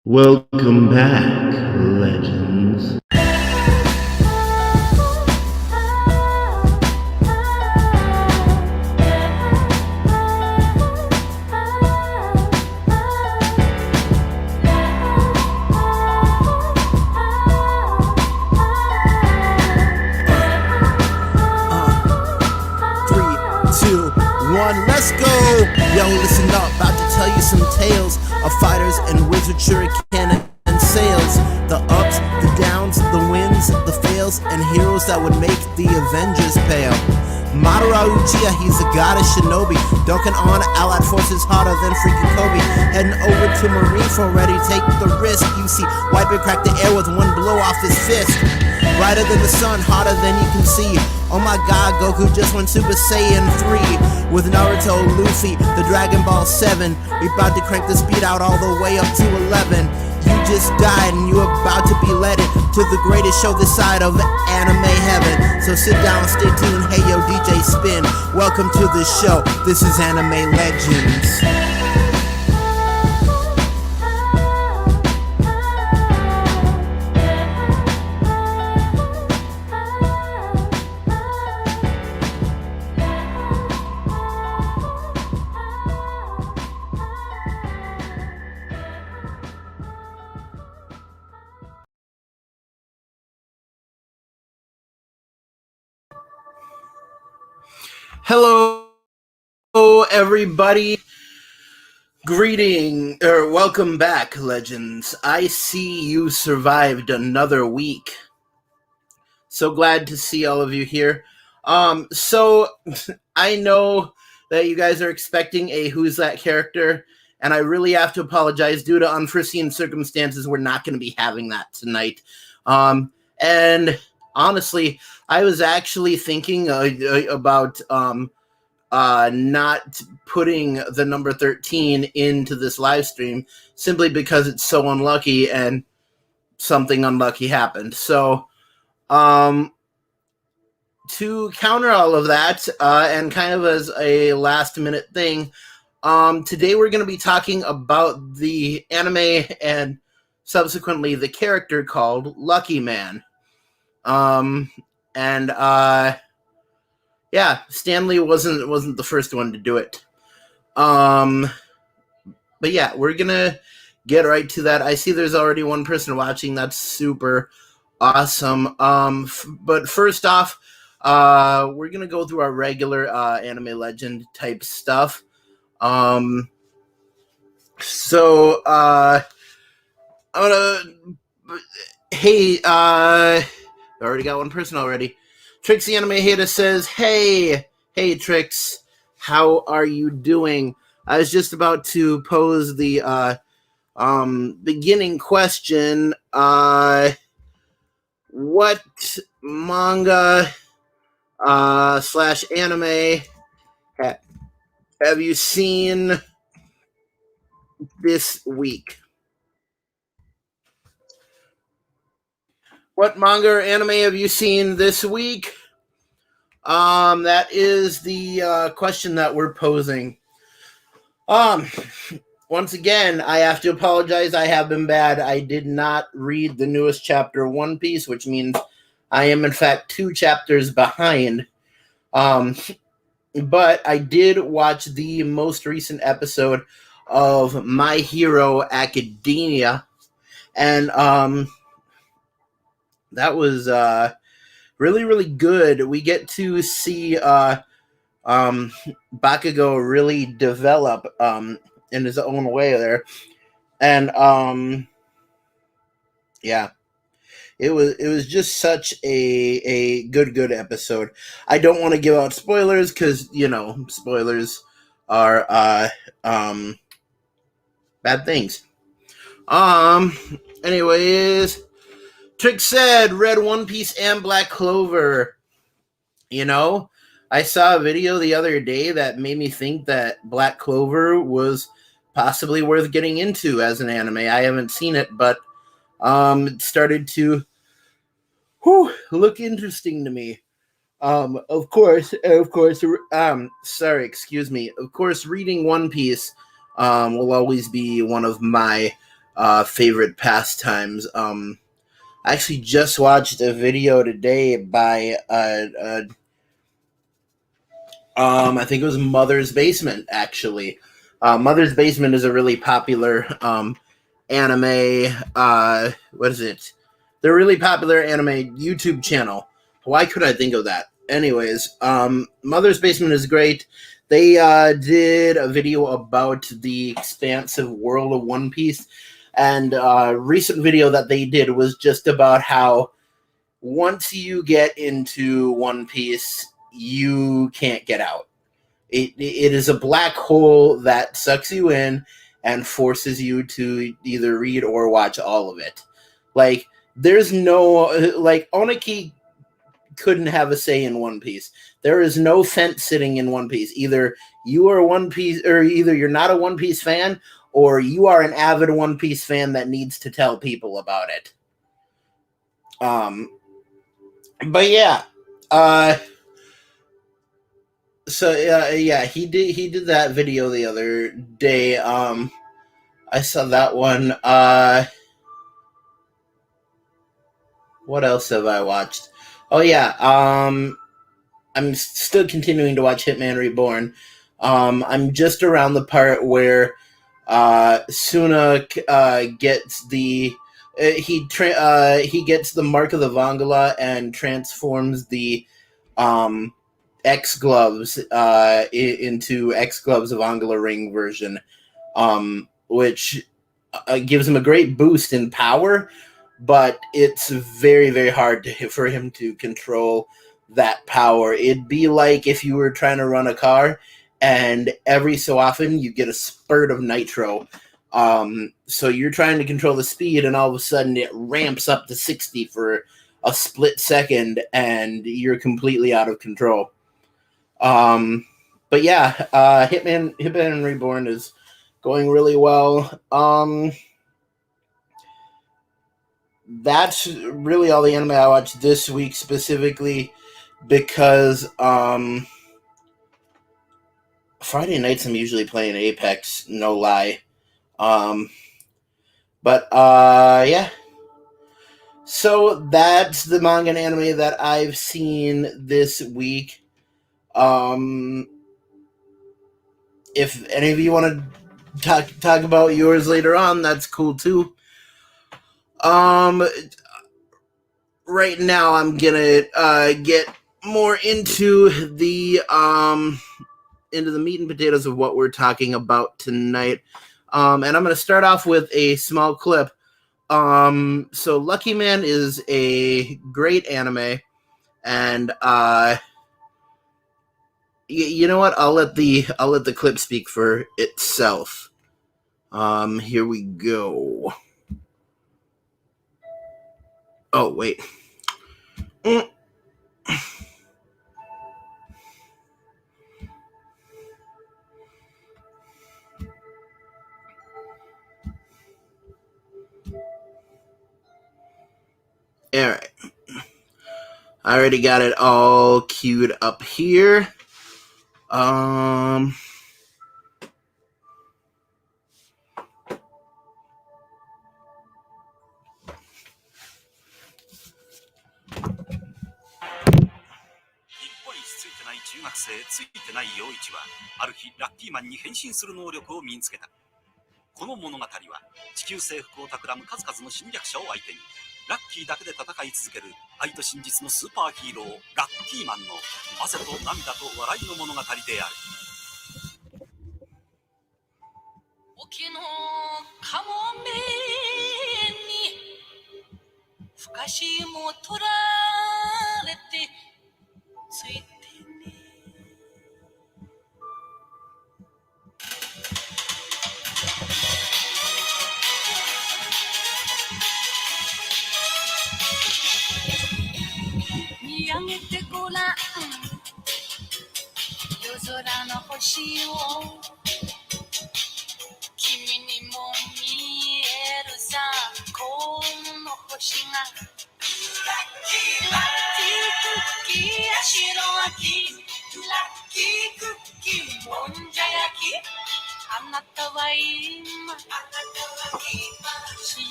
Welcome back, legends. Three, two, one, let's go! Yo, listen up, about to tell you some tales of fighters and wizard shuriken and sails. The ups, the downs, the wins, the fails, and heroes that would make the Avengers pale. Madara Uchiha, he's a goddess shinobi, dunking on allied forces harder than freaking Kobe. Heading over to Marineford, ready to take the risk. You see, Wipe and crack the air with one blow off his fist. Brighter than the sun, hotter than you can see. Oh my god, Goku just went Super Saiyan 3 with Naruto, Luffy, the Dragon Ball 7. We about to crank the speed out all the way up to 11. You just died and you're about to be led to the greatest show this side of anime heaven. So sit down, stay tuned, hey yo DJ Spin. Welcome to the show, this is Anime Legends. Hello, everybody. Welcome back, legends. I see you survived another week. So glad to see all of you here. So I know that you guys are expecting a Who's That character, and I really have to apologize. Due to unforeseen circumstances, we're not going to be having that tonight. And honestly, I was actually thinking about not putting the number 13 into this live stream simply because it's so unlucky and something unlucky happened. So to counter all of that, and kind of as a last minute thing, today we're going to be talking about the anime and subsequently the character called Luckyman. Yeah, Stanley wasn't the first one to do it. But yeah, we're gonna get right to that. I see there's already one person watching. That's super awesome. But first off, we're gonna go through our regular anime legend type stuff. So I'm gonna. Hey, I already got one person already. Trixie Anime Hater says, Hey, Trix, how are you doing? I was just about to pose the beginning question. What manga slash anime have you seen this week? What manga or anime have you seen this week? That is the question that we're posing. Once again, I have to apologize. I have been bad. I did not read the newest chapter of One Piece, which means I am in fact 2 chapters behind. But I did watch the most recent episode of My Hero Academia, and that was really, really good. We get to see Bakugo really develop in his own way there, and yeah, it was just such a good episode. I don't want to give out spoilers because spoilers are bad things. Anyways, Trick said read One Piece and Black Clover. I saw a video the other day that made me think that Black Clover was possibly worth getting into as an anime. I haven't seen it, but it started to look interesting to me. Of course, reading One Piece will always be one of my favorite pastimes. I actually just watched a video today by I think it was Mother's Basement. Actually, Mother's Basement is a really popular anime. What is it? They're a really popular anime YouTube channel. Why could I think of that? Anyways, Mother's Basement is great. They did a video about the expansive world of One Piece, and a recent video that they did was just about how once you get into One Piece, you can't get out. It is a black hole that sucks you in and forces you to either read or watch all of it. Like, there's no, like, Oniki couldn't have a say in One Piece. There is no fence sitting in One Piece. Either you are One Piece, or either you're not a One Piece fan, or you are an avid One Piece fan that needs to tell people about it. But yeah, so yeah, he did that video the other day. I saw that one. What else have I watched? Oh yeah, I'm still continuing to watch Hitman Reborn. I'm just around the part where Suna gets the he gets the Mark of the Vangala and transforms the X gloves into X gloves of Angela Ring version, which gives him a great boost in power, but it's very, very hard for him to control that power. It'd be like if you were trying to run a car and every so often you get a spurt of nitro. So you're trying to control the speed and all of a sudden it ramps up to 60 for a split second and you're completely out of control. But yeah, Hitman Reborn is going really well. That's really all the anime I watched this week specifically because Friday nights I'm usually playing Apex, no lie. But yeah. So that's the manga and anime that I've seen this week. If any of you want to talk about yours later on, that's cool too. Right now I'm gonna get more into the meat and potatoes of what we're talking about tonight. And I'm gonna start off with a small clip. So Luckyman is a great anime, and you know what? I'll let the clip speak for itself. Here we go. Oh, wait. Alright. I already got it all queued up here.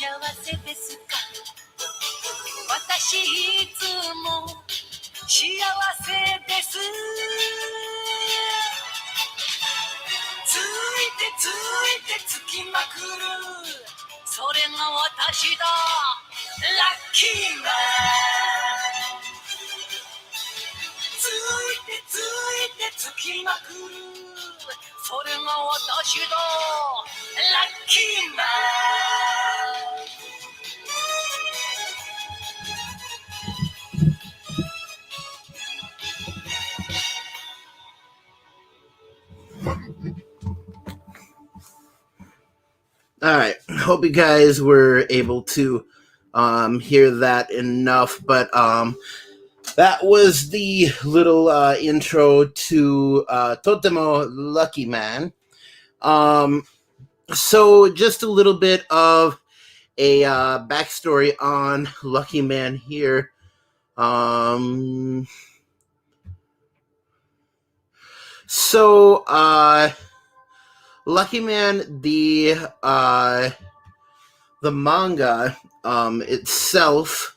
せですか私いつも幸せですついてつきまくるそれが私だラッキーマンついてつきまくるそれが私だラッキーマンAll right. Hope you guys were able to hear that enough. But that was the little intro to Totemo Luckyman. So just a little bit of a backstory on Luckyman here. Luckyman, the manga itself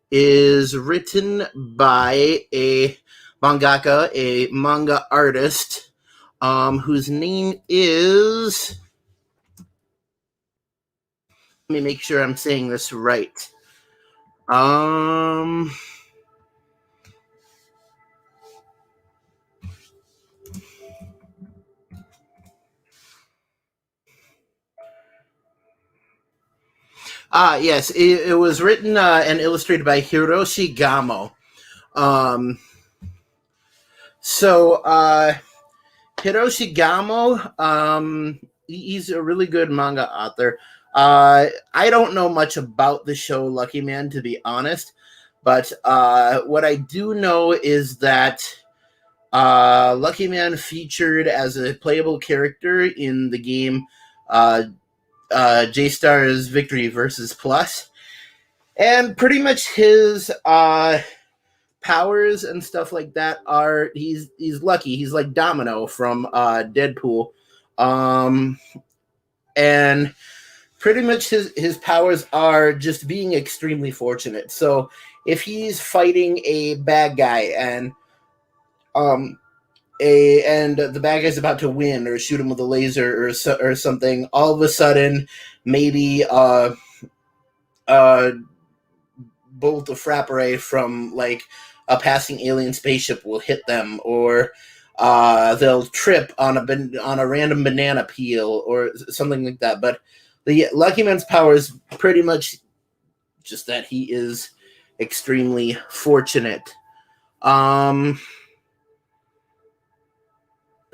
is written by a mangaka, a manga artist, whose name is... Let me make sure I'm saying this right. Yes, it was written and illustrated by Hiroshi Gamo. Hiroshi Gamo, he's a really good manga author. I don't know much about the show Luckyman, to be honest, but what I do know is that Luckyman featured as a playable character in the game J-Star's Victory vs. Plus, and pretty much his powers and stuff like that are he's lucky. He's like Domino from Deadpool, and pretty much his powers are just being extremely fortunate. So if he's fighting a bad guy and the bad guy's about to win or shoot him with a laser or something, all of a sudden maybe bolt of frappere from like a passing alien spaceship will hit them, or they'll trip on a random banana peel or something like that. But the Luckyman's power is pretty much just that he is extremely fortunate. But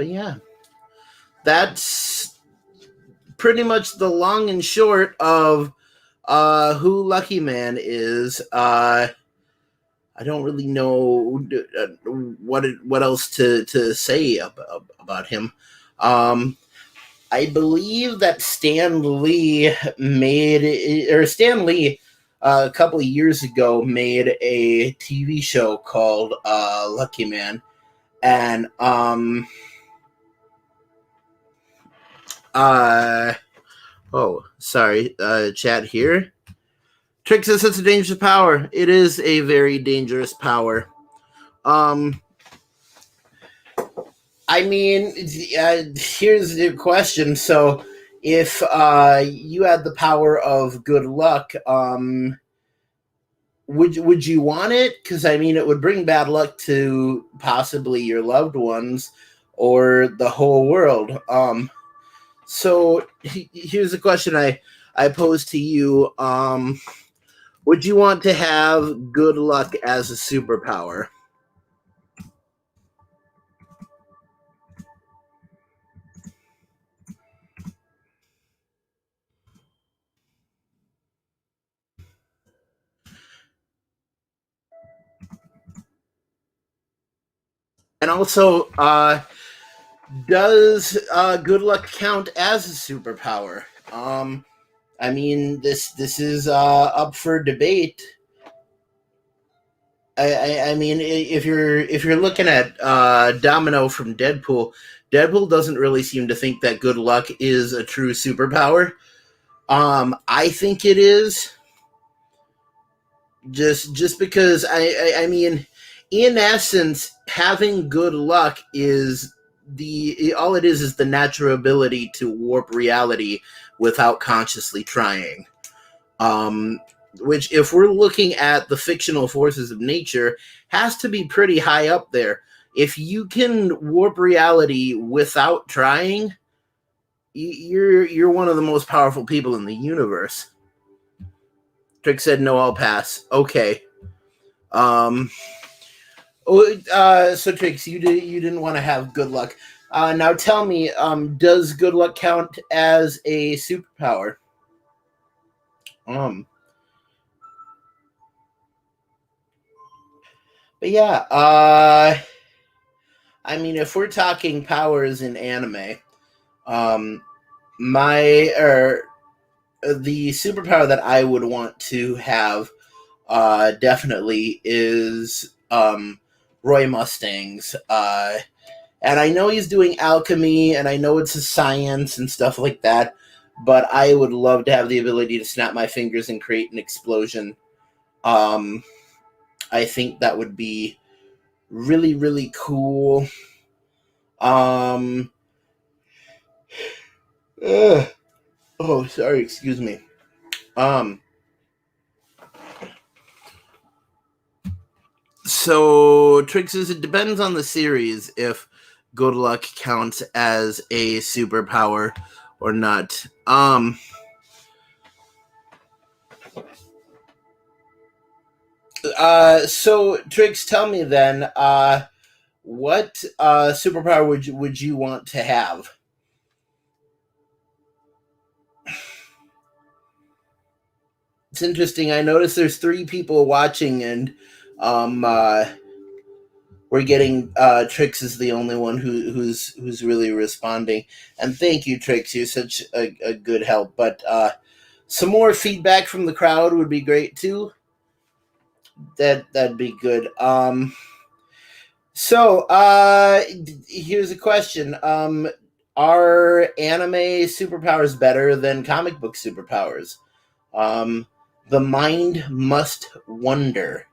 yeah, that's pretty much the long and short of who Luckyman is. I don't really know what else to say about him. I believe that Stan Lee a couple of years ago made a TV show called Luckyman, and chat here. Trick says it's a dangerous power. It is a very dangerous power. I mean, here's the question. So, if you had the power of good luck, would you want it? Because I mean, it would bring bad luck to possibly your loved ones or the whole world. So here's a question I pose to you. Would you want to have good luck as a superpower? And also, does good luck count as a superpower? I mean, this is up for debate. I mean, if you're looking at Domino from Deadpool doesn't really seem to think that good luck is a true superpower. I think it is just because I mean, in essence, having good luck is all it is the natural ability to warp reality without consciously trying. Um, which, if we're looking at the fictional forces of nature, has to be pretty high up there. If you can warp reality without trying, you're one of the most powerful people in the universe. Trick said no, I'll pass. Okay. So Trix, you didn't want to have good luck. Now tell me, does good luck count as a superpower? Um, but yeah, I mean, if we're talking powers in anime, um, my or the superpower that I would want to have, definitely is Roy Mustang's. And I know he's doing alchemy, and I know it's a science and stuff like that, but I would love to have the ability to snap my fingers and create an explosion. Um, I think that would be really, really cool. Um, oh, sorry, excuse me. Um, so, Trix, it depends on the series if good luck counts as a superpower or not. So Trix, tell me then, what superpower would you want to have? It's interesting. I noticed there's 3 people watching, and um, uh, we're getting Trix is the only one who's really responding. And thank you, Trix. You're such a good help. But some more feedback from the crowd would be great too. That'd be good. So, here's a question. Are anime superpowers better than comic book superpowers? Um, the mind must wonder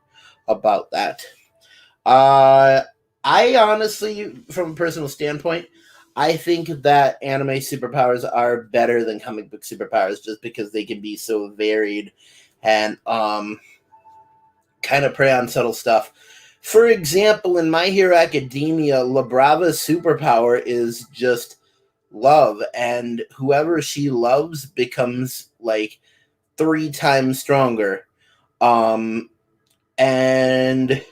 about that. Uh, I honestly, from a personal standpoint, I think that anime superpowers are better than comic book superpowers just because they can be so varied and kind of prey on subtle stuff. For example, in My Hero Academia, La Brava's superpower is just love, and whoever she loves becomes like 3 times stronger. And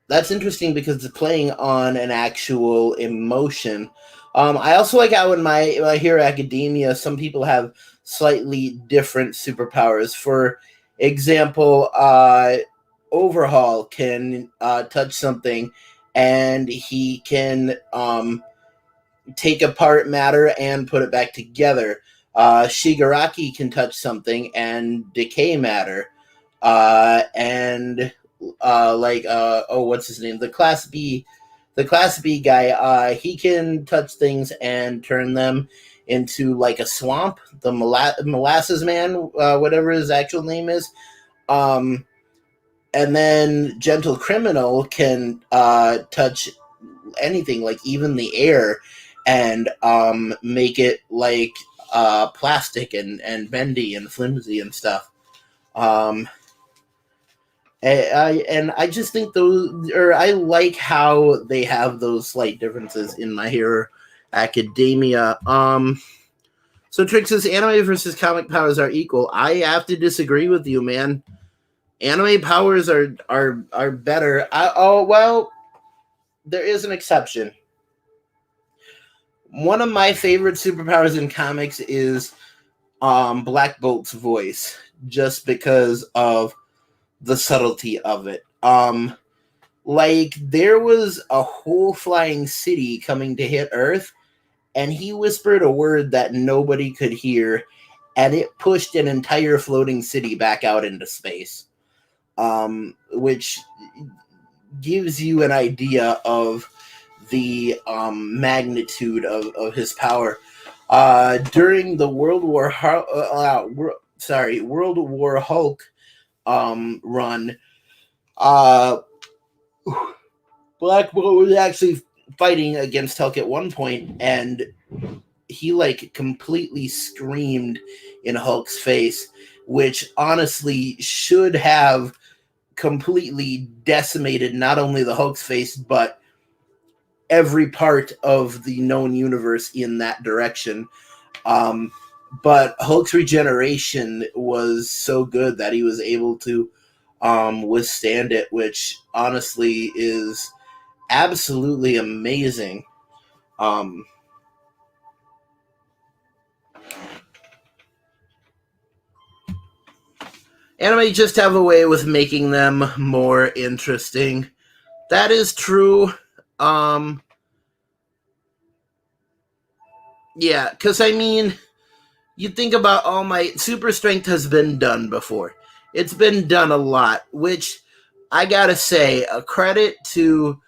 that's interesting because it's playing on an actual emotion. I also like how in My Hero Academia, some people have slightly different superpowers. For example, Overhaul can touch something, and he can take apart matter and put it back together. Shigaraki can touch something and decay matter. And what's his name? The Class B guy. He can touch things and turn them into like a swamp. The Molasses Man, whatever his actual name is. And then Gentle Criminal can touch anything, like even the air, and make it like plastic and bendy and flimsy and stuff. And I just think I like how they have those slight differences in My Hero Academia. So Trix says anime versus comic powers are equal. I have to disagree with you, man. Anime powers are better. Well, there is an exception. One of my favorite superpowers in comics is Black Bolt's voice, just because of the subtlety of it. Like there was a whole flying city coming to hit Earth, and he whispered a word that nobody could hear, and it pushed an entire floating city back out into space. Which gives you an idea of the magnitude of his power. During the World War Hulk run, uh, Black Bolt was actually fighting against Hulk at one point, and he like completely screamed in Hulk's face, which honestly should have completely decimated not only the Hulk's face, but every part of the known universe in that direction. Um, but Hulk's regeneration was so good that he was able to withstand it, which honestly is absolutely amazing. Um, Anime just have a way with making them more interesting. That is true. Um, yeah, because I mean, you think about All Might, Super Strength has been done before. It's been done a lot, which I gotta say, a credit to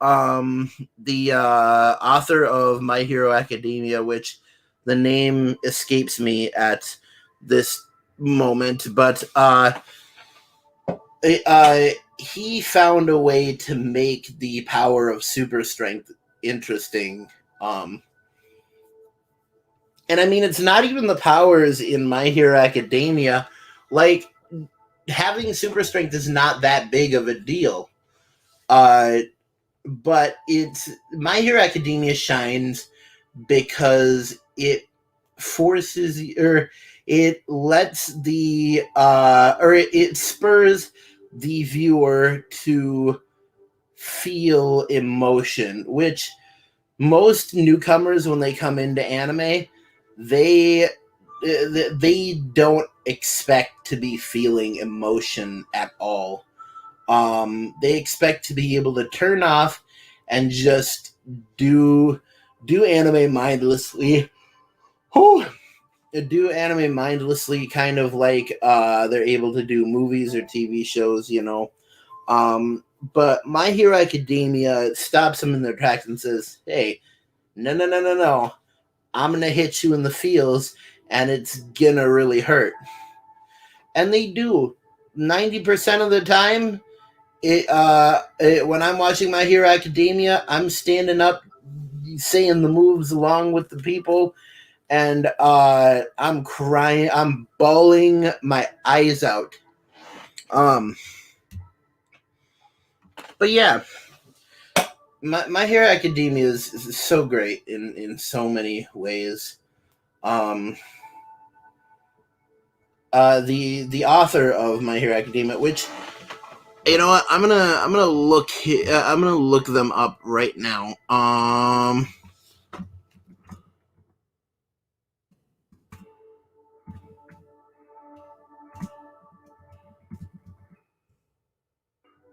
the author of My Hero Academia, which the name escapes me at this moment, but he found a way to make the power of super strength interesting. Um, and I mean, it's not even the powers in My Hero Academia. Like, having super strength is not that big of a deal. But it's My Hero Academia shines because it forces or it lets the or it spurs the viewer to feel emotion, which most newcomers when they come into anime, they they don't expect to be feeling emotion at all. They expect to be able to turn off and just do anime mindlessly. Whew. Do anime mindlessly, kind of like they're able to do movies or TV shows, you know. But My Hero Academia stops them in their tracks and says, "Hey, no, I'm gonna hit you in the feels, and it's gonna really hurt." And they do. 90% of the time, when I'm watching My Hero Academia, I'm standing up, saying the moves along with the people, and I'm crying, I'm bawling my eyes out. Um, but yeah, My Hero Academia is so great in so many ways. Um, the author of My Hero Academia, which you know what, I'm gonna look them up right now.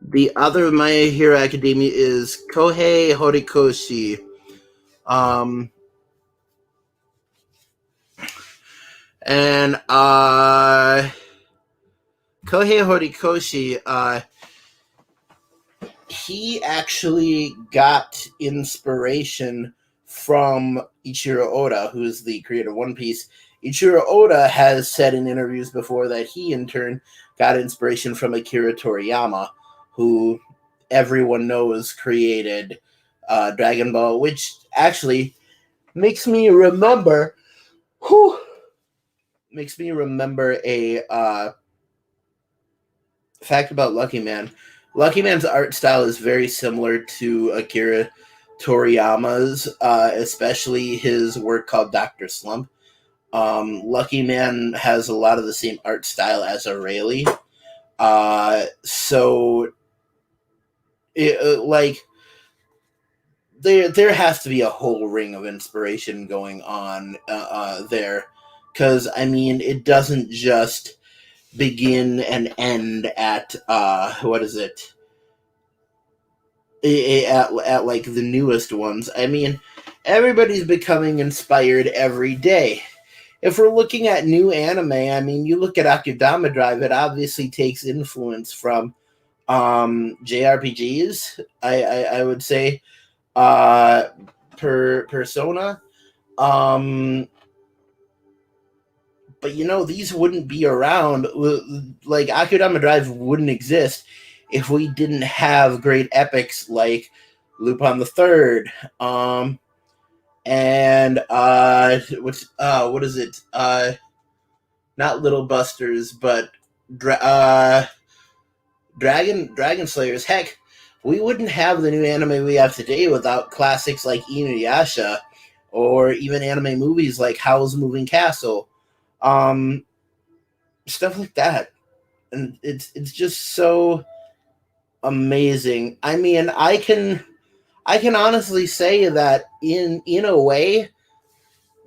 The author of My Hero Academia is Kohei Horikoshi. Um, and Kohei Horikoshi, he actually got inspiration from Ichiro Oda, who is the creator of One Piece. Ichiro Oda has said in interviews before that he, in turn, got inspiration from Akira Toriyama, who everyone knows created Dragon Ball, which actually makes me remember. Whew, makes me remember a fact about Luckyman. Luckyman's art style is very similar to Akira Toriyama's, especially his work called Dr. Slump. Luckyman has a lot of the same art style as Aurelie. So, like, there has to be a whole ring of inspiration going on there. Because, I mean, it doesn't just begin and end at what is it, at like the newest ones. I mean, everybody's becoming inspired every day. If we're looking at new anime, I mean, you look at Akudama Drive, it obviously takes influence from JRPGs. I would say Persona. But these wouldn't be around. Like Akudama Drive wouldn't exist if we didn't have great epics like Lupin the Third, and what is it? Not Little Busters, but Dragon Slayers. Heck, we wouldn't have the new anime we have today without classics like Inuyasha, or even anime movies like Howl's Moving Castle, stuff like that. And it's just so amazing. I mean, I can honestly say that in a way,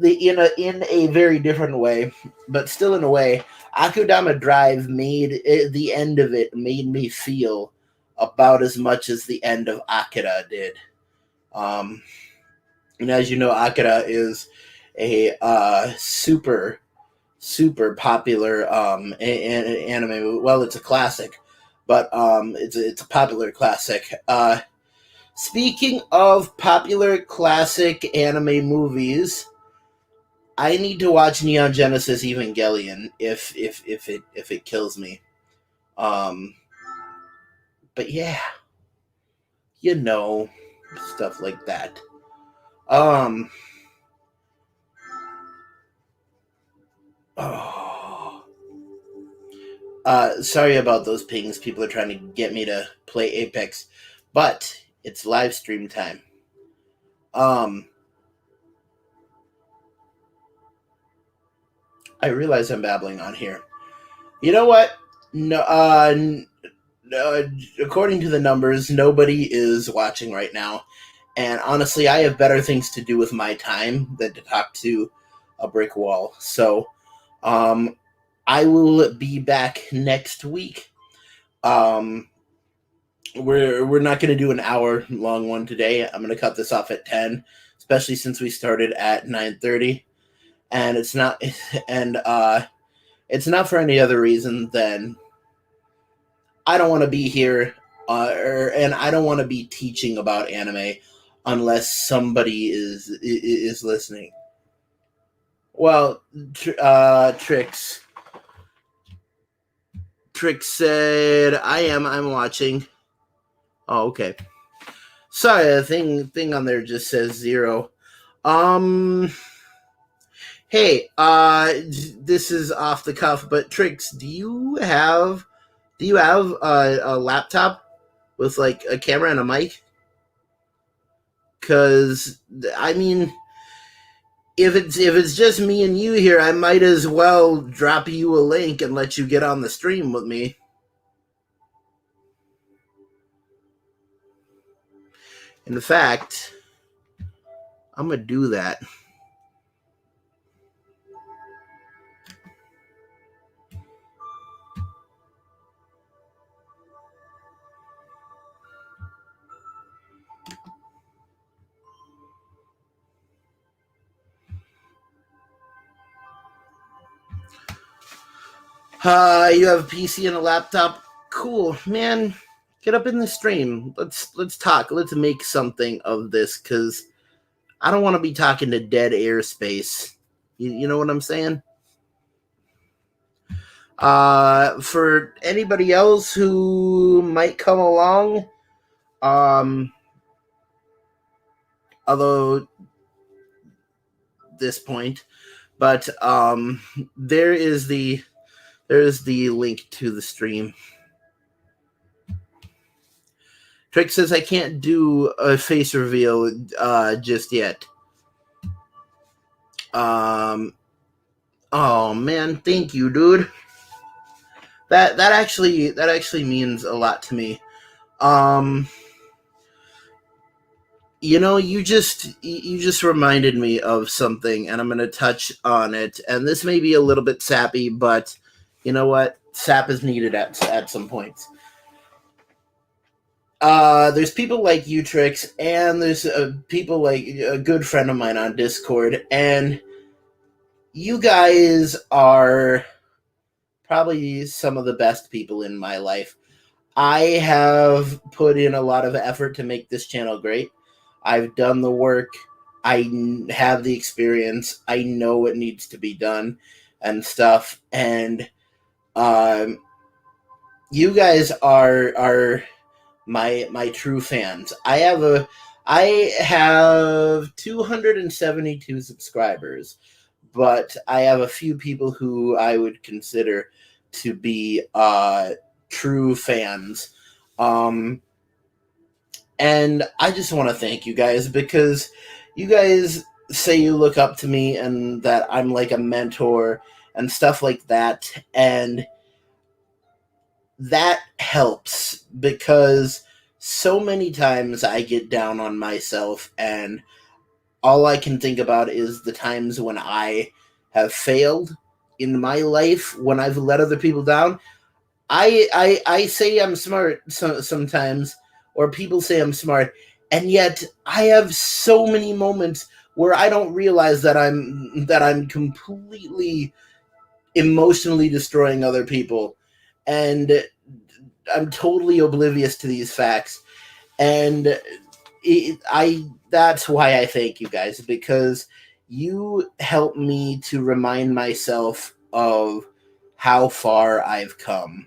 in a very different way, but still in a way, Akudama Drive the end of it made me feel about as much as the end of Akira did. And as you know, Akira is a super popular anime. Well, it's a classic, but it's a popular classic. Speaking of popular classic anime movies, I need to watch Neon Genesis Evangelion if it kills me. But yeah, stuff like that. Sorry about those pings. People are trying to get me to play Apex, but it's live stream time. I realize I'm babbling on here. You know what? No, according to the numbers, nobody is watching right now. And honestly, I have better things to do with my time than to talk to a brick wall. So, I will be back next week. We're not going to do an hour long one today. I'm going to cut this off at 10, especially since we started at 9:30, and it's not for any other reason than I don't want to be here, and I don't want to be teaching about anime unless somebody is listening. Well, Trix said I'm watching. Oh, okay. Sorry, the thing on there just says 0. Hey, this is off the cuff, but Trix, do you have a laptop with like a camera and a mic? Because I mean, if it's just me and you here, I might as well drop you a link and let you get on the stream with me. In fact, I'm gonna do that. You have a PC and a laptop. Cool, man. Get up in the stream. Let's talk. Let's make something of this, because I don't want to be talking to dead airspace. You know what I'm saying? For anybody else who might come along, although this point, but there is the link to the stream. Trick says I can't do a face reveal just yet. Oh man, thank you, dude. That actually means a lot to me. You just reminded me of something, and I'm going to touch on it. And this may be a little bit sappy, but you know what? Sap is needed at some points. There's people like you, Trix, and there's people like a good friend of mine on Discord, and you guys are probably some of the best people in my life. I have put in a lot of effort to make this channel great. I've done the work. I have the experience. I know what needs to be done. and stuff. And you guys are my true fans. I have 272 subscribers, but I have a few people who I would consider to be true fans. And I just want to thank you guys, because you guys say you look up to me and that I'm like a mentor and stuff like that. And that helps, because so many times I get down on myself, and all I can think about is the times when I have failed in my life, when I've let other people down. I say I'm smart sometimes, or people say I'm smart, and yet I have so many moments where I don't realize that I'm completely emotionally destroying other people, and I'm totally oblivious to these facts. And that's why I thank you guys, because you help me to remind myself of how far I've come.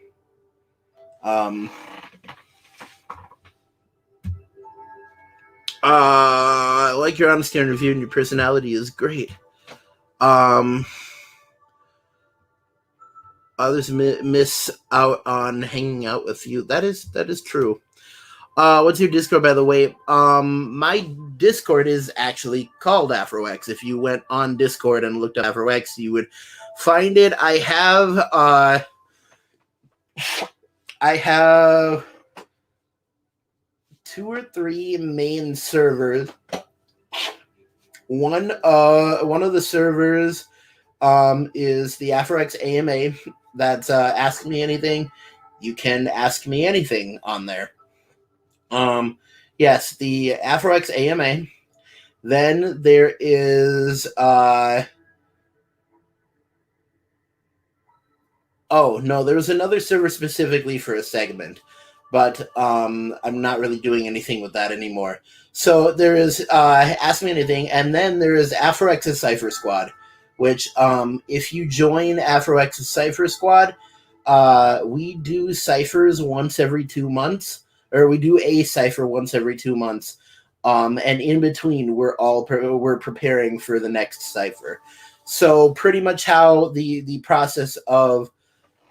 I like your honesty and review, and your personality is great. Others miss out on hanging out with you. That is true. What's your Discord, by the way? My Discord is actually called AfroX. If you went on Discord and looked up AfroX, you would find it. I have 2 or 3 main servers. One of the servers is the AfroX AMA. That's Ask Me Anything. You can ask me anything on there. Yes, the AfroX AMA. Then there is oh no, there was another server specifically for a segment, but I'm not really doing anything with that anymore. So there is Ask Me Anything, and then there is AfroX's Cypher Squad, which if you join AfroX's Cypher Squad, we do ciphers once every 2 months, or we do a cipher once every 2 months. And in between, we're preparing for the next cipher. So pretty much how the process of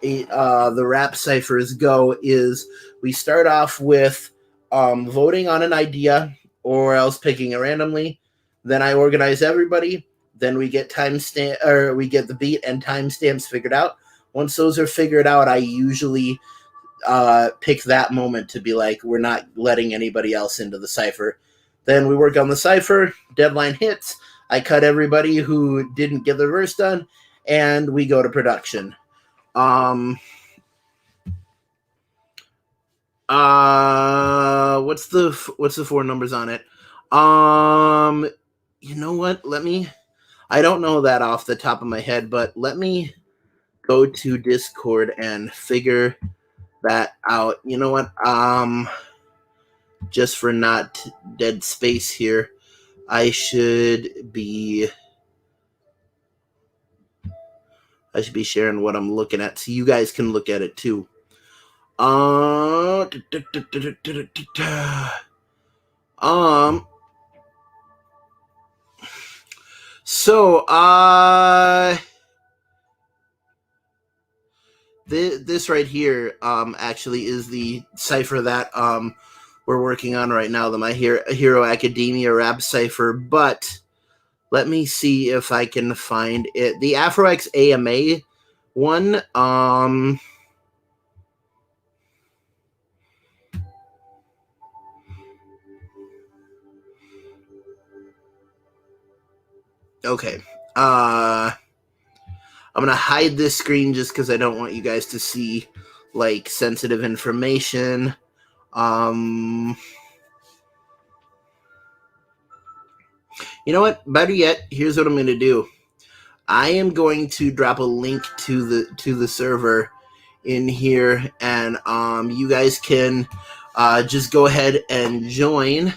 the rap ciphers go is we start off with voting on an idea, or else picking it randomly. Then I organize everybody. Then we get we get the beat and timestamps figured out. Once those are figured out, I usually pick that moment to be like, we're not letting anybody else into the cipher. Then we work on the cipher. Deadline hits. I cut everybody who didn't get their verse done, and we go to production. What's the 4 numbers on it? You know what? I don't know that off the top of my head, but let me go to Discord and figure that out. You know what? Just for not dead space here, I should be sharing what I'm looking at, so you guys can look at it too. So this right here actually is the cipher that we're working on right now, the My Hero Academia rap cipher. But let me see if I can find it. The AfroX AMA one. Okay. I'm gonna hide this screen just because I don't want you guys to see like sensitive information. You know what? Better yet, here's what I'm gonna do. I am going to drop a link to the server in here, and you guys can just go ahead and join.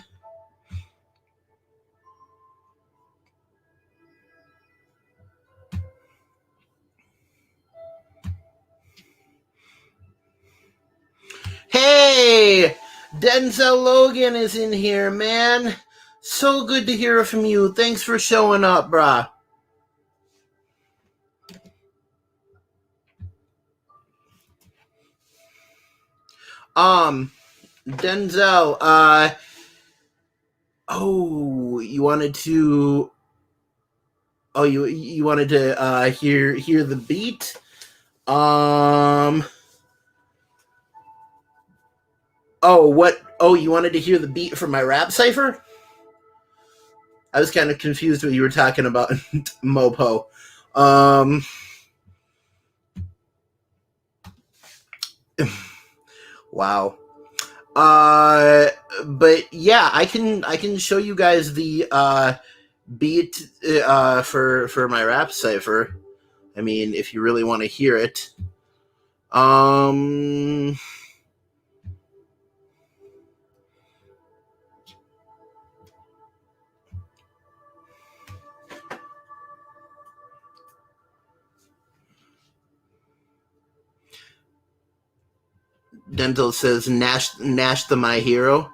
Denzel Logan is in here, man. So good to hear from you. Thanks for showing up, brah. Denzel, you wanted to you wanted to hear the beat? You wanted to hear the beat from my rap cipher? I was kind of confused what you were talking about, Mopo. Wow. But yeah, I can show you guys the beat for my rap cipher. I mean, if you really want to hear it. Dental says Nash the My Hero.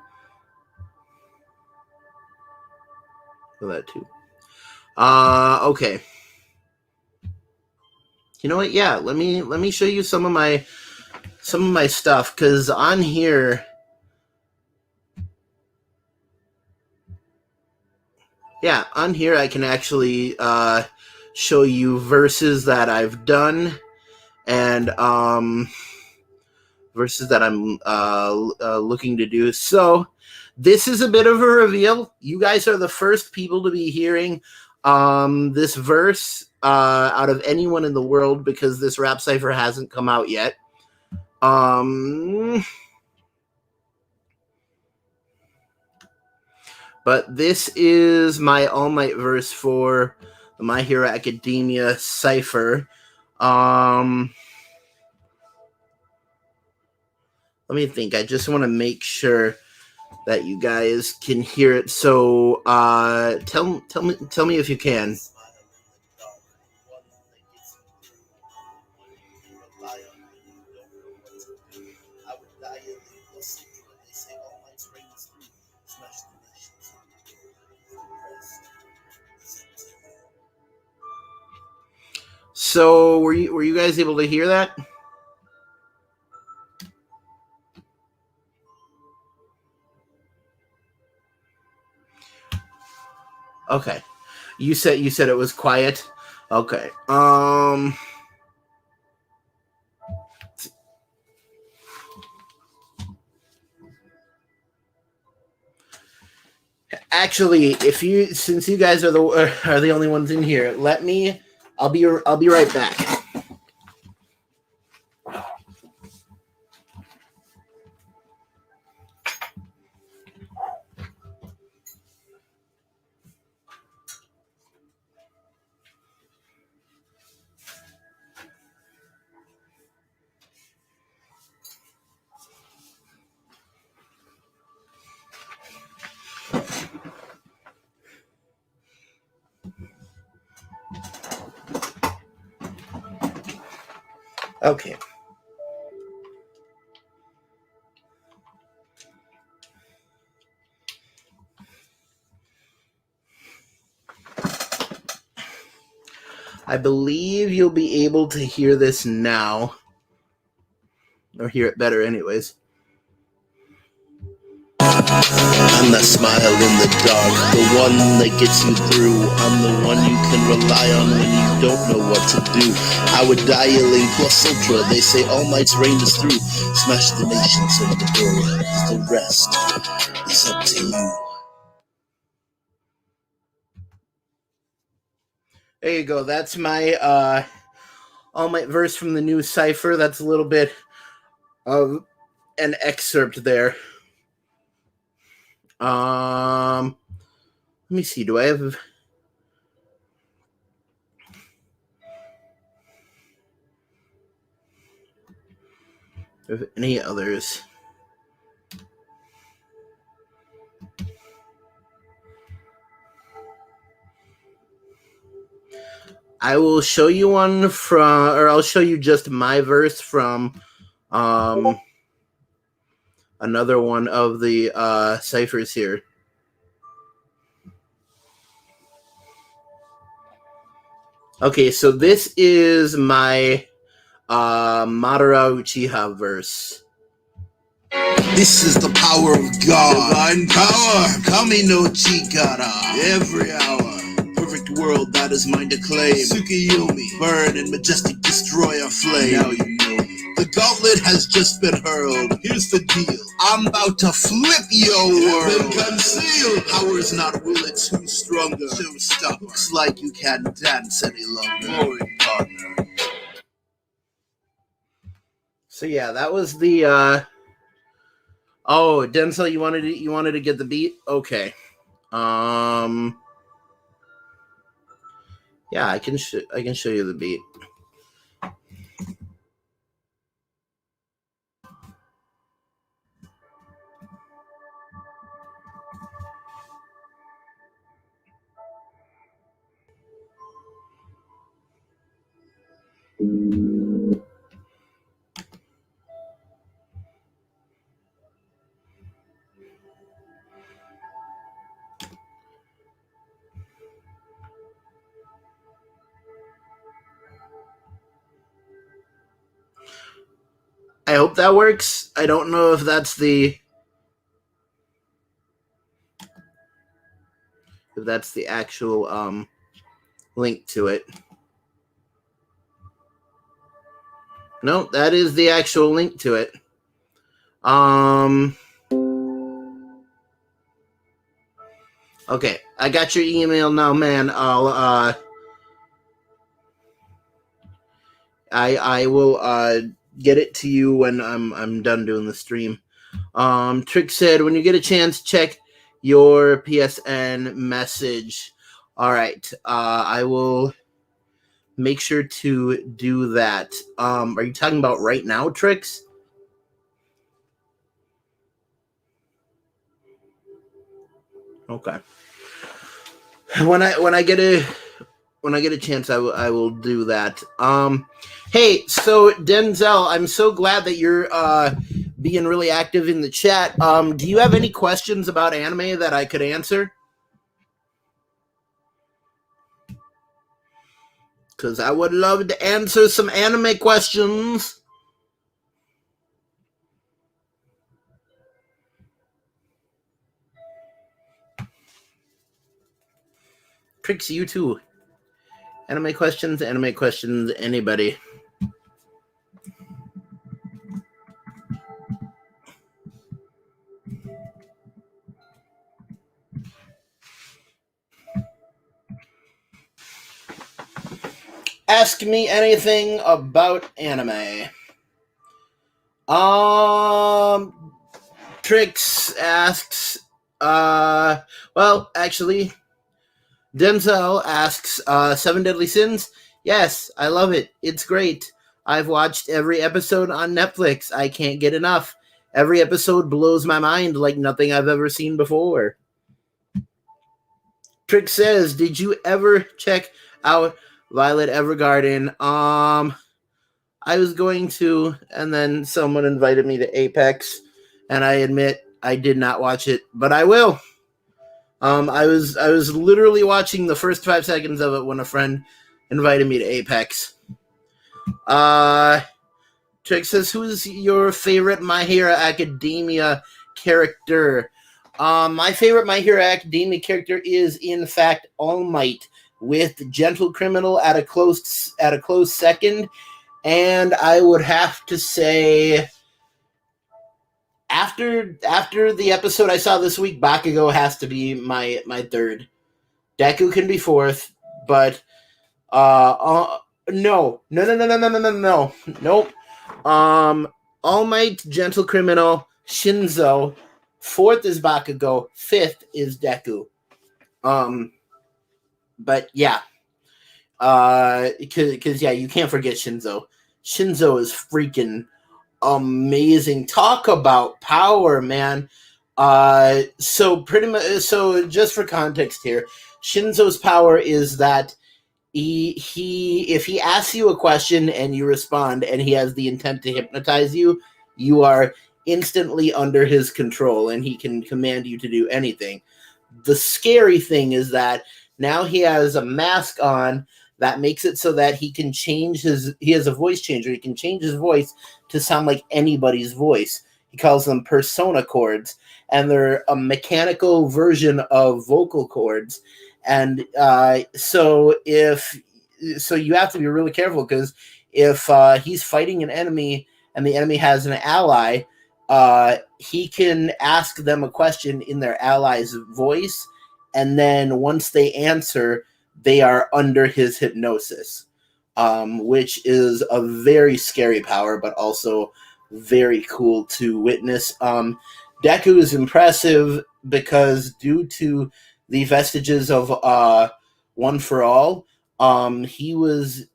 For that too. Okay. You know what? Yeah, let me show you some of my stuff, because on here, I can actually show you verses that I've done, and verses that I'm looking to do. So this is a bit of a reveal. You guys are the first people to be hearing this verse out of anyone in the world, because this rap cipher hasn't come out yet. But this is my All Might verse for the My Hero Academia cipher. Let me think. I just want to make sure that you guys can hear it. So tell me if you can. So were you guys able to hear that? Okay. You said it was quiet. Okay. Actually, since you guys are the only ones in here, I'll be right back. Okay. I believe you'll be able to hear this now. Or hear it better anyways. I'm that smile in the dark, the one that gets you through. I'm the one you can rely on when you don't know what to do. I would dialing plus ultra, they say All Might's reign is through. Smash the nations in the door, the rest is up to you. There you go. That's my All Might verse from the new cipher. That's a little bit of an excerpt there. Let me see. Do I have any others? I will show you one I'll show you just my verse from another one of the ciphers here. Okay, so this is my Madara Uchiha verse. This is the power of God. Divine power. Kami no Chikara. Every hour. Perfect world, that is mine to claim. Tsukiyomi. Burn in majestic destroyer flame. Now you know me. The gauntlet has just been hurled. Here's the deal. I'm about to flip your world. Been concealed. Power is not will, it's who's stronger. Showstopper. Looks like you can't dance any longer. Boring partner. So yeah, that was the oh, Denzel, you wanted to get the beat? Okay. Yeah, I can show you the beat. I hope that works. I don't know if that's the actual link to it. No, that is the actual link to it. Okay, I got your email now, man. I'll I will get it to you when I'm done doing the stream. Trick said, when you get a chance, check your PSN message. All right, I will make sure to do that. Are you talking about right now, Tricks? Okay. When I get a chance, I will do that. Hey, so Denzel, I'm so glad that you're being really active in the chat. Do you have any questions about anime that I could answer? Because I would love to answer some anime questions. Tricks, you too. Anime questions, anybody. Ask me anything about anime. Tricks asks, well, actually, Denzel asks, Seven Deadly Sins? Yes, I love it. It's great. I've watched every episode on Netflix. I can't get enough. Every episode blows my mind like nothing I've ever seen before. Trick says, did you ever check out Violet Evergarden? I was going to, and then someone invited me to Apex, and I admit I did not watch it, but I will. I was literally watching the first 5 seconds of it when a friend invited me to Apex. Trick says, who's your favorite My Hero Academia character? My favorite My Hero Academia character is, in fact, All Might, with Gentle Criminal at a close second. And I would have to say, after the episode I saw this week, Bakugo has to be my third. Deku can be fourth, but no. Nope. All Might, Gentle Criminal, Shinzo. Fourth is Bakugo. Fifth is Deku. But yeah. Because yeah, you can't forget Shinzo. Shinzo is freaking amazing. Talk about power, man. So just for context here, Shinzo's power is that he if he asks you a question and you respond and he has the intent to hypnotize you, you are instantly under his control, and he can command you to do anything. The scary thing is that now he has a mask on that makes it so that he can change he has a voice changer. He can change his voice to sound like anybody's voice. He calls them persona chords, and they're a mechanical version of vocal cords. And so you have to be really careful, because if he's fighting an enemy and the enemy has an ally, he can ask them a question in their ally's voice, and then once they answer, they are under his hypnosis, which is a very scary power, but also very cool to witness. Deku is impressive because, due to the vestiges of One for All, he was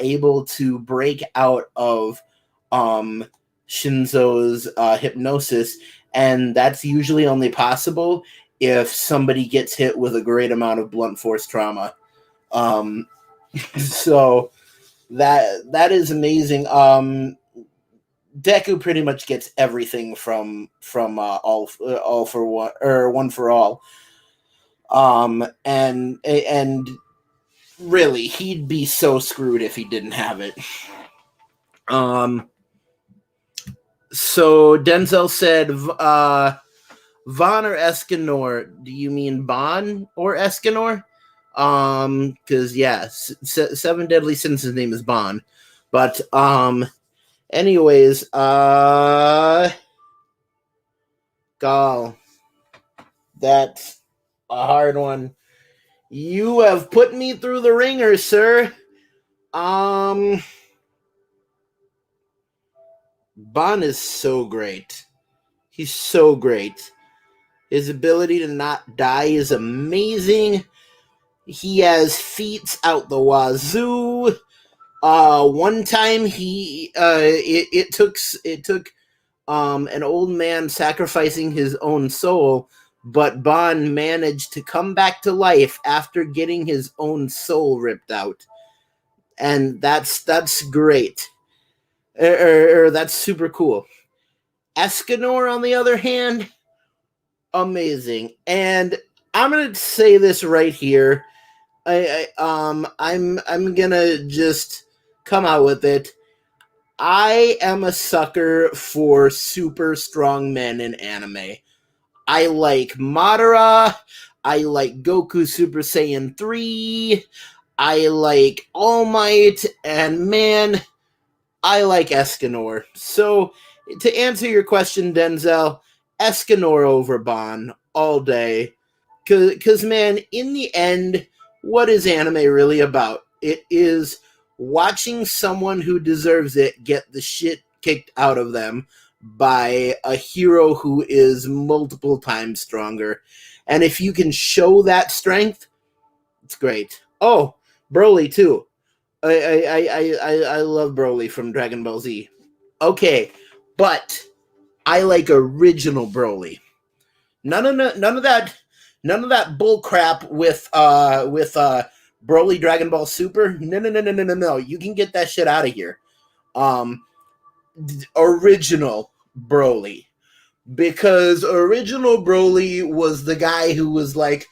able to break out of Shinzo's hypnosis, and that's usually only possible if somebody gets hit with a great amount of blunt force trauma. So that is amazing. Deku pretty much gets everything from all for one, or One for All. And really, he'd be so screwed if he didn't have it. So Denzel said, Von or Escanor? Do you mean Bon or Escanor? Because Seven Deadly Sins, his name is Bon. But anyways, Gal, that's a hard one. You have put me through the ringer, sir. Bon is so great. He's so great. His ability to not die is amazing. He has feats out the wazoo. One time it took an old man sacrificing his own soul, but Bon managed to come back to life after getting his own soul ripped out, and that's great. That's super cool. Escanor, on the other hand, amazing. And I'm gonna say this right here. I'm gonna just come out with it. I am a sucker for super strong men in anime. I like Madara. I like Goku Super Saiyan 3. I like All Might. And man, I like Escanor. So, to answer your question, Denzel, Escanor over Bon all day. Because, man, in the end, what is anime really about? It is watching someone who deserves it get the shit kicked out of them by a hero who is multiple times stronger. And if you can show that strength, it's great. Oh, Broly, too. I love Broly from Dragon Ball Z. Okay, but I like original Broly. None of that bull crap with Broly Dragon Ball Super. No. You can get that shit out of here. Original Broly, because original Broly was the guy who was like,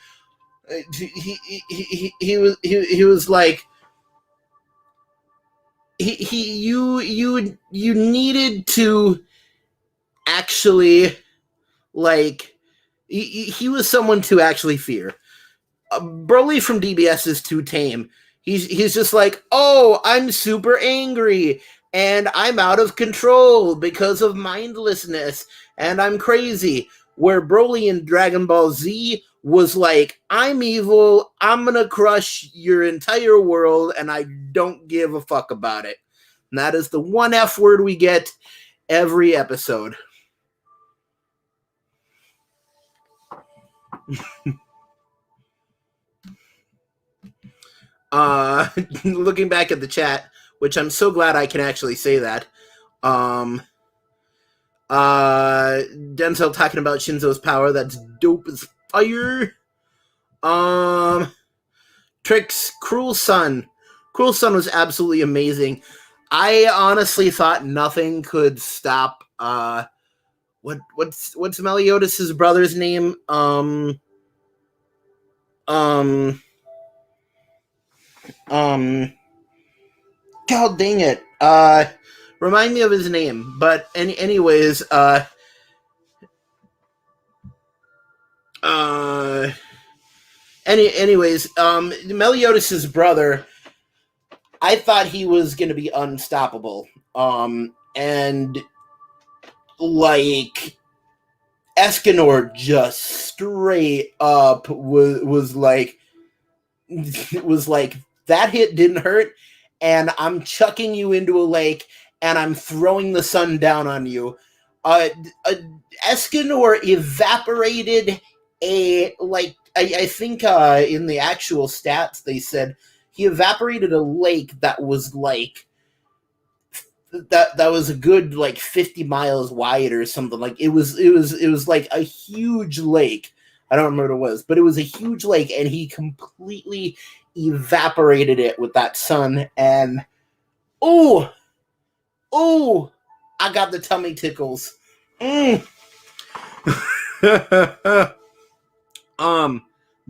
he was like, you needed to actually, like, he was someone to actually fear. Broly from DBS is too tame. He's just like, oh, I'm super angry and I'm out of control because of mindlessness and I'm crazy. Where Broly in Dragon Ball Z was like, I'm evil, I'm gonna crush your entire world and I don't give a fuck about it. And that is the one F word we get every episode. Looking back at the chat, which I'm so glad I can actually say that. Denzel talking about Shinzo's power, that's dope as fire. Tricks, Cruel Sun. Cruel Sun was absolutely amazing. I honestly thought nothing could stop what's Meliodas' brother's name? God dang it. Remind me of his name. But anyways, Meliodas' brother, I thought he was gonna be unstoppable. And like Escanor just straight up was like that hit didn't hurt, and I'm chucking you into a lake, and I'm throwing the sun down on you. Escanor evaporated I think in the actual stats they said he evaporated a lake that was like that was a good like 50 miles wide or something. Like it was like a huge lake. I don't remember what it was, but it was a huge lake, and he completely evaporated it with that sun. And oh, I got the tummy tickles.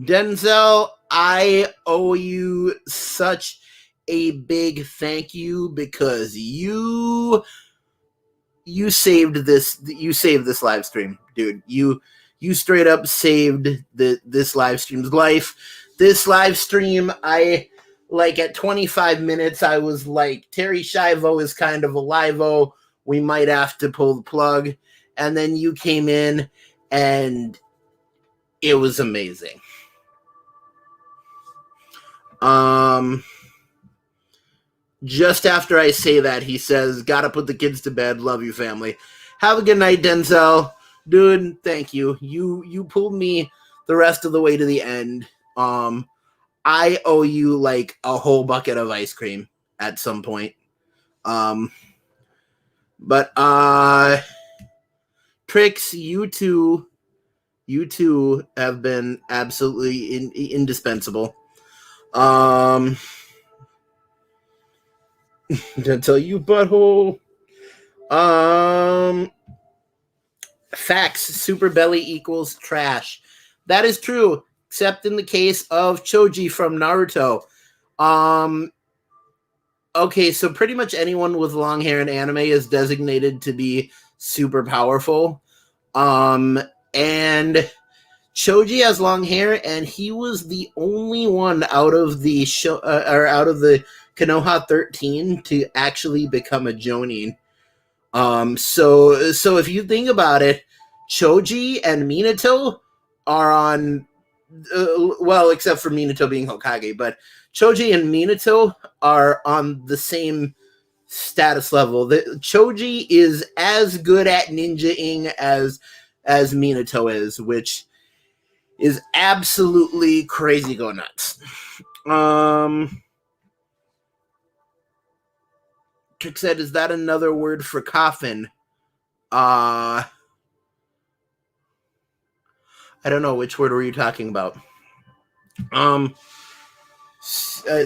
Denzel, I owe you such a big thank you, because you saved this live stream, dude. You straight up saved this live stream's life. This live stream, I like at 25 minutes, I was like, Terry Schiavo is kind of a live-o. We might have to pull the plug. And then you came in, and it was amazing. Just after I say that, he says, gotta put the kids to bed. Love you, family. Have a good night, Denzel. Dude, thank you. You pulled me the rest of the way to the end. I owe you like a whole bucket of ice cream at some point. But Trix, you two have been absolutely indispensable. Denzel, you butthole. Facts. Super belly equals trash. That is true, except in the case of Choji from Naruto. Okay, so pretty much anyone with long hair in anime is designated to be super powerful. And Choji has long hair, and he was the only one out of the show, or out of the Konoha 13 to actually become a Jonin. So if you think about it, Choji and Minato are on, well, except for Minato being Hokage, but Choji and Minato are on the same status level. Choji is as good at ninja-ing as Minato is, which is absolutely crazy go nuts. Trick said, is that another word for coffin? I don't know. Which word were you talking about? The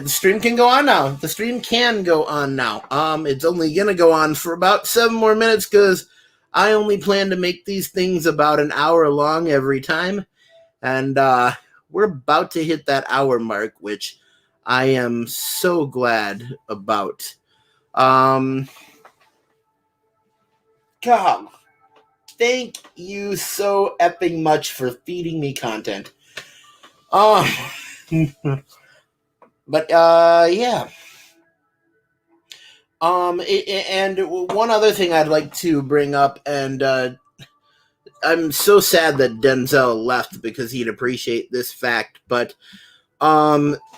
stream can go on now. The stream can go on now. It's only going to go on for about 7 more minutes, because I only plan to make these things about an hour long every time. And we're about to hit that hour mark, which I am so glad about. God, thank you so epping much for feeding me content. But yeah. And one other thing I'd like to bring up, and I'm so sad that Denzel left, because he'd appreciate this fact. But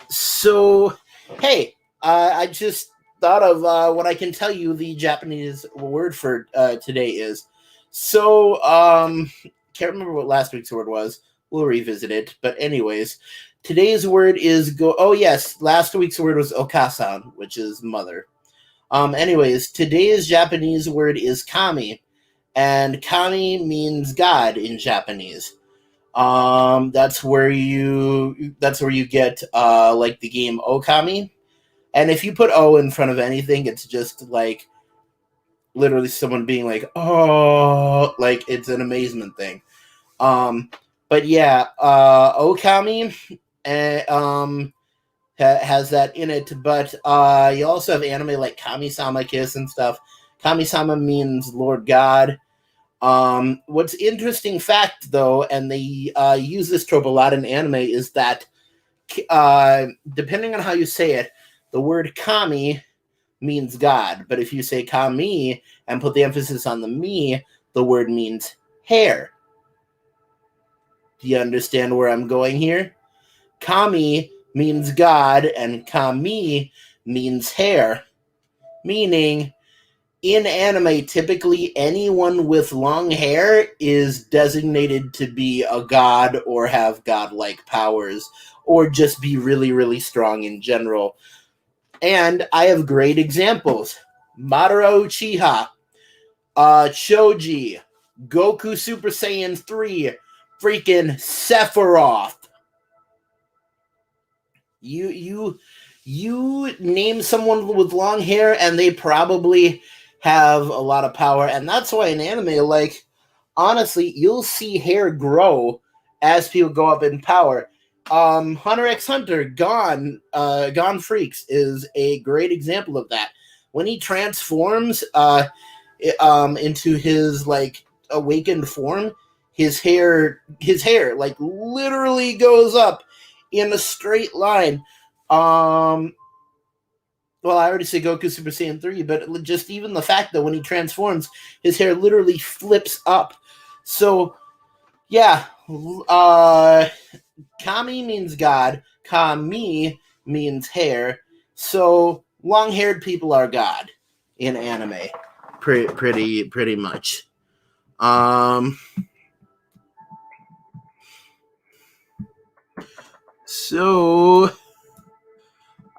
so hey, I just thought of what I can tell you the Japanese word for today is. So can't remember what last week's word was. We'll revisit it. But anyways, today's word is oh yes, last week's word was okasan, which is mother. Anyways, today's Japanese word is kami, and kami means God in Japanese. That's where you get like the game Okami. And if you put O in front of anything, it's just like literally someone being like, oh, like it's an amazement thing. But yeah, Okami has that in it, but you also have anime like Kami-sama Kiss and stuff. Kami-sama means Lord God. What's interesting fact though, and they use this trope a lot in anime, is that depending on how you say it, the word kami means God, but if you say kami and put the emphasis on the mi, the word means hair. Do you understand where I'm going here? Kami means God, and kami means hair, meaning in anime, typically anyone with long hair is designated to be a god or have godlike powers, or just be really, really strong in general. And I have great examples. Madara Uchiha, Choji, Goku Super Saiyan 3, freaking Sephiroth. You name someone with long hair and they probably have a lot of power, and that's why in anime, like, honestly, you'll see hair grow as people go up in power. Hunter x Hunter, Gon Freaks is a great example of that. When he transforms into his like awakened form, his hair like literally goes up in a straight line. Well, I already said Goku Super Saiyan 3, but just even the fact that when he transforms, his hair literally flips up. So, yeah, Kami means God, Kami means hair, so long-haired people are God in anime, pretty much. So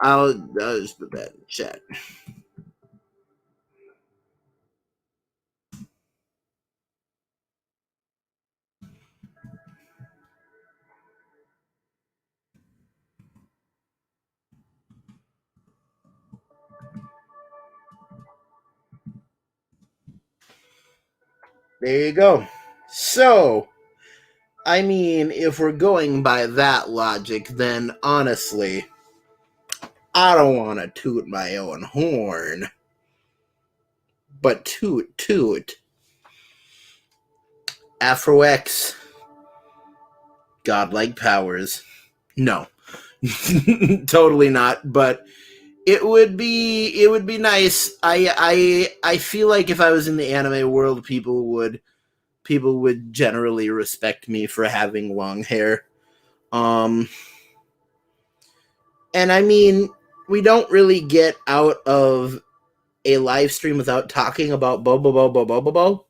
I'll just put that in the chat. There you go. So, I mean, if we're going by that logic, then honestly, I don't want to toot my own horn, but toot. Afro X, godlike powers. No, totally not. But it would be nice. I feel like if I was in the anime world, people would generally respect me for having long hair. And I mean, we don't really get out of a live stream without talking about Bobo.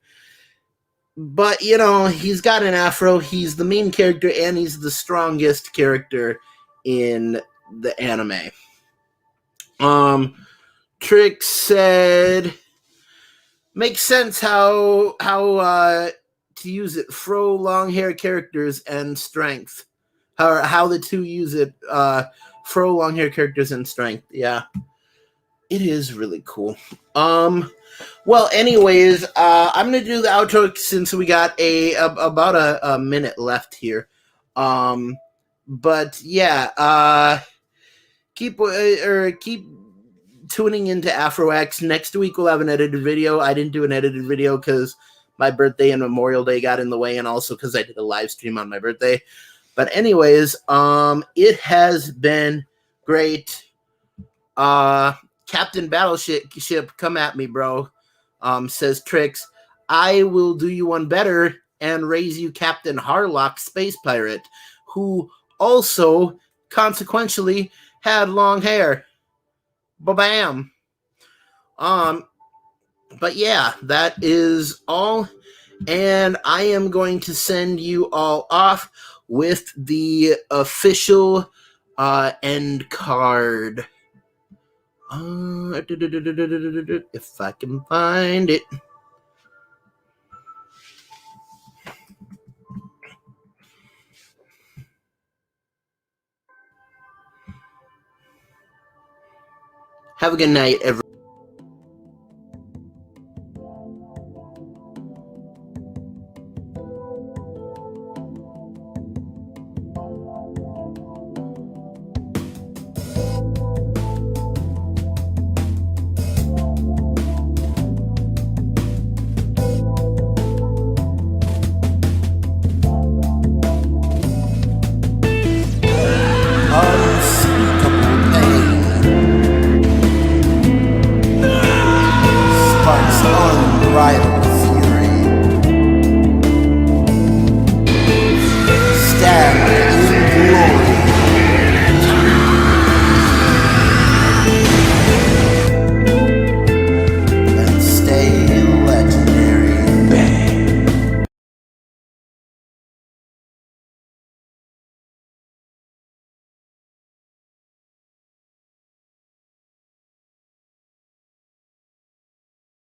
But, you know, he's got an afro, he's the main character, and he's the strongest character in the anime. Trick said, makes sense how to use it. Fro long hair characters and strength. How the two use it. Fro long hair characters and strength. Yeah. It is really cool. Well, anyways, I'm gonna do the outro since we got about a minute left here. But yeah, keep tuning into Afro X. Next week we'll have an edited video. I didn't do an edited video because my birthday and Memorial Day got in the way, and also because I did a live stream on my birthday. But anyways, it has been great. Captain Battleship, come at me, bro. Says Trix. I will do you one better and raise you Captain Harlock, Space Pirate, who also consequentially had long hair. Ba-bam. But yeah, that is all. And I am going to send you all off with the official end card. If I can find it. Have a good night, everyone. heart's unbridled.